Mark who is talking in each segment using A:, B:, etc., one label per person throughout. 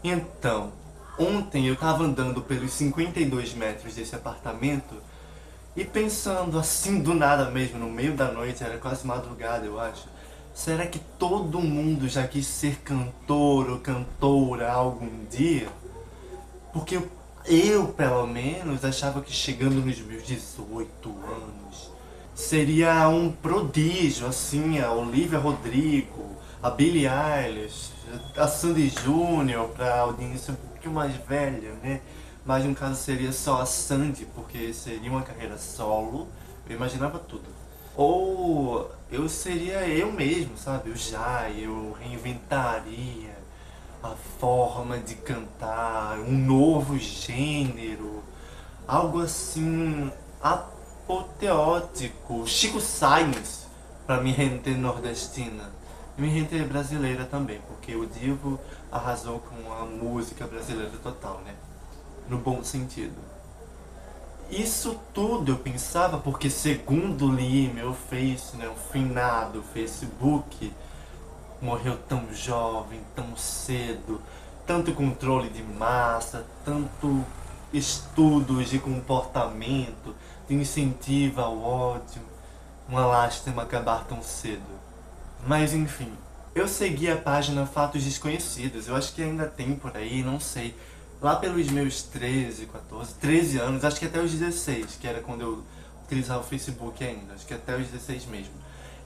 A: Então, ontem eu tava andando pelos 52 metros desse apartamento e pensando assim do nada mesmo, no meio da noite, era quase madrugada eu acho. Será que todo mundo já quis ser cantor ou cantora algum dia? Porque eu, pelo menos, achava que chegando nos meus 18 anos seria um prodígio, assim, a Olivia Rodrigo, a Billie Eilish, a Sandy Júnior, pra audiência um pouquinho mais velha, né? Mas no caso seria só a Sandy, porque seria uma carreira solo, eu imaginava tudo. Ou eu seria eu mesmo, sabe? Eu reinventaria a forma de cantar, um novo gênero, algo assim apoteótico, Chico Sainz, pra me render nordestina. E me render brasileira também, porque o Divo arrasou com a música brasileira total, né? No bom sentido. Isso tudo eu pensava porque, segundo li meu Face, né, o finado Facebook, morreu tão jovem, tão cedo, tanto controle de massa, tanto estudos de comportamento, de incentivo ao ódio. Uma lástima acabar tão cedo. Mas enfim, eu segui a página Fatos Desconhecidos, eu acho que ainda tem por aí, não sei. Lá pelos meus 13, 14, 13 anos, acho que até os 16, que era quando eu utilizava o Facebook ainda, acho que até os 16 mesmo.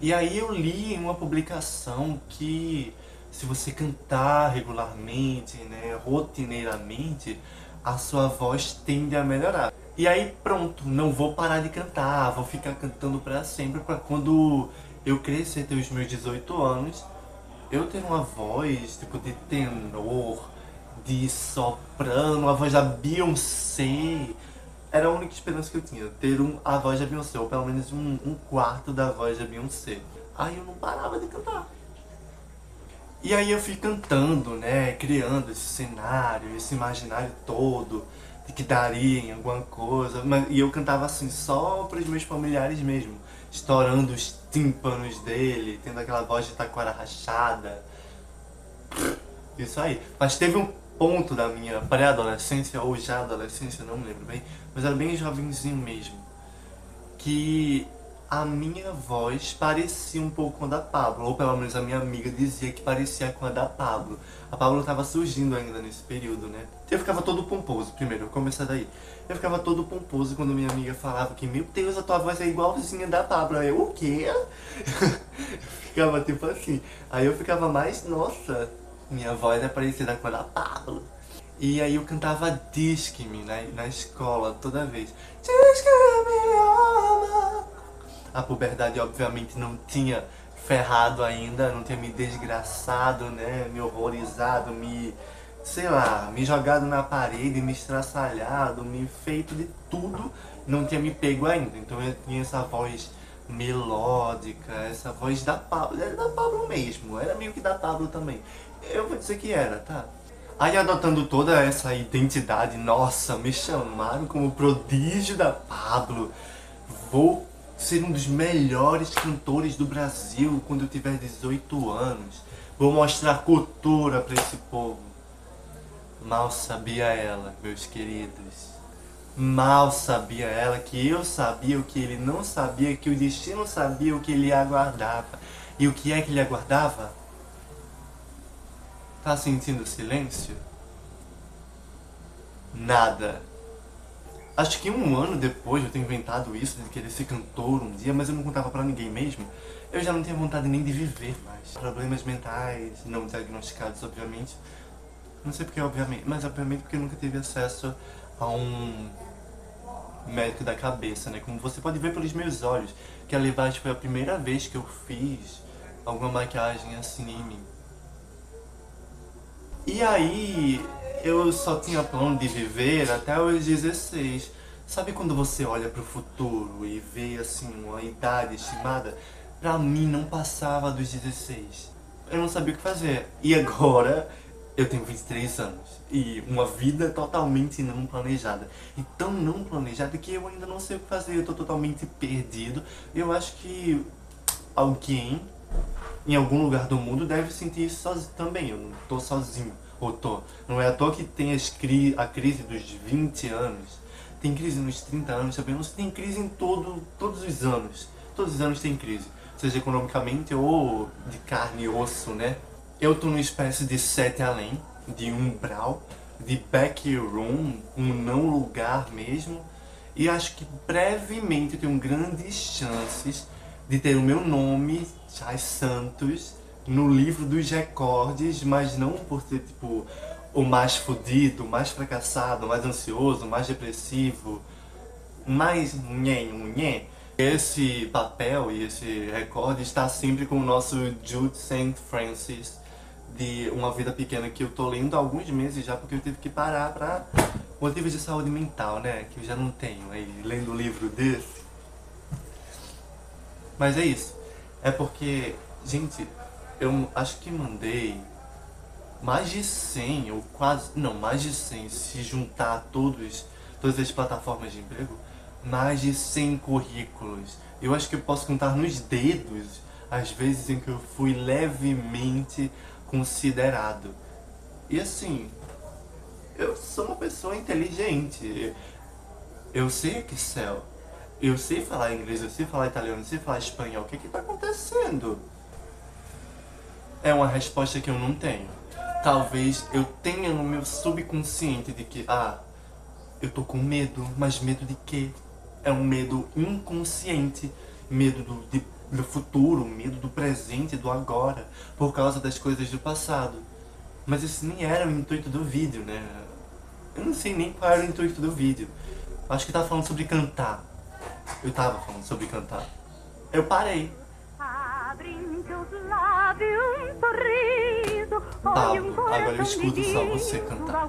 A: E aí eu li em uma publicação que se você cantar regularmente, né, rotineiramente, a sua voz tende a melhorar. E aí pronto, não vou parar de cantar, vou ficar cantando pra sempre, pra quando eu crescer, ter os meus 18 anos, eu ter uma voz tipo de tenor, de soprano, a voz da Beyoncé. Era a única esperança que eu tinha, ter a voz da Beyoncé, ou pelo menos um quarto da voz da Beyoncé. Aí eu não parava de cantar. E aí eu fui cantando, né, criando esse cenário, esse imaginário todo, de que daria em alguma coisa. E eu cantava assim só para os meus familiares mesmo, estourando os tímpanos dele, tendo aquela voz de taquara rachada. Isso aí. Mas teve um ponto da minha pré-adolescência, ou já adolescência, não me lembro bem, mas era bem jovenzinho mesmo, que a minha voz parecia um pouco com a da Pablo, ou pelo menos a minha amiga dizia que parecia com a da Pablo. A Pablo estava surgindo ainda nesse período, né? Eu ficava todo pomposo, primeiro, eu começar daí. Eu ficava todo pomposo quando minha amiga falava que, meu Deus, a tua voz é igualzinha da Pablo. Aí eu, o quê? Eu ficava tipo assim. Aí eu ficava mais, nossa, minha voz é parecida com a da Pablo. E aí eu cantava Disque-me na escola toda vez. Disque-me ama. A puberdade obviamente não tinha ferrado ainda, não tinha me desgraçado, né? Me horrorizado, sei lá, me jogado na parede, me estraçalhado, me feito de tudo, não tinha me pego ainda. Então eu tinha essa voz melódica, essa voz da Pablo, era da Pablo mesmo, era meio que da Pablo também. Eu vou dizer que era, tá? Aí adotando toda essa identidade, nossa, me chamaram como prodígio da Pablo. Vou ser um dos melhores cantores do Brasil quando eu tiver 18 anos. Vou mostrar cultura pra esse povo. Mal sabia ela, meus queridos. Mal sabia ela que eu sabia o que ele não sabia, que o destino sabia o que ele aguardava. E o que é que ele aguardava? Tá sentindo silêncio? Nada. Acho que um ano depois de eu ter inventado isso, de querer ser cantor um dia, mas eu não contava pra ninguém mesmo, eu já não tinha vontade nem de viver mais. Problemas mentais, não diagnosticados, obviamente. Não sei porque, obviamente, mas obviamente porque eu nunca tive acesso a um médico da cabeça, né? Como você pode ver pelos meus olhos, que a Levi's foi a primeira vez que eu fiz alguma maquiagem assim em mim. E aí, eu só tinha plano de viver até os 16. Sabe quando você olha pro futuro e vê assim uma idade estimada? Pra mim não passava dos 16. Eu não sabia o que fazer. E agora eu tenho 23 anos. E uma vida totalmente não planejada. E tão não planejada que eu ainda não sei o que fazer. Eu tô totalmente perdido. Eu acho que alguém em algum lugar do mundo deve sentir isso também. Eu não tô sozinho. Ou tô. Não é à toa que tem a crise dos 20 anos. Tem crise nos 30 anos também. Tem crise em todos os anos. Todos os anos tem crise. Seja economicamente ou de carne e osso, né? Eu tô numa espécie de sete além, de umbral, de backroom, um não lugar mesmo. E acho que brevemente eu tenho grandes chances de ter o meu nome, Chay Santos, no livro dos recordes, mas não por ser tipo o mais fodido, o mais fracassado, o mais ansioso, o mais depressivo, mais nhé. Esse papel e esse recorde está sempre com o nosso Jude St. Francis de Uma Vida Pequena, que eu tô lendo há alguns meses já, porque eu tive que parar pra motivos de saúde mental, né? Que eu já não tenho. Aí lendo um livro desse. Mas é isso. É porque, gente, eu acho que mandei mais de 100, ou quase, não, mais de 100, se juntar todas as plataformas de emprego, mais de 100 currículos. Eu acho que eu posso contar nos dedos as vezes em que eu fui levemente considerado. E assim, eu sou uma pessoa inteligente. Eu sei Excel, eu sei falar inglês, eu sei falar italiano, eu sei falar espanhol. O que que tá acontecendo? É uma resposta que eu não tenho. Talvez eu tenha no meu subconsciente de que, eu tô com medo, mas medo de quê? É um medo inconsciente, medo do futuro, medo do presente, do agora, por causa das coisas do passado. Mas esse nem era o intuito do vídeo, né? Eu não sei nem qual era o intuito do vídeo. Acho que tava falando sobre cantar. Eu tava falando sobre cantar. Eu parei. Tá, agora eu escuto só você cantar.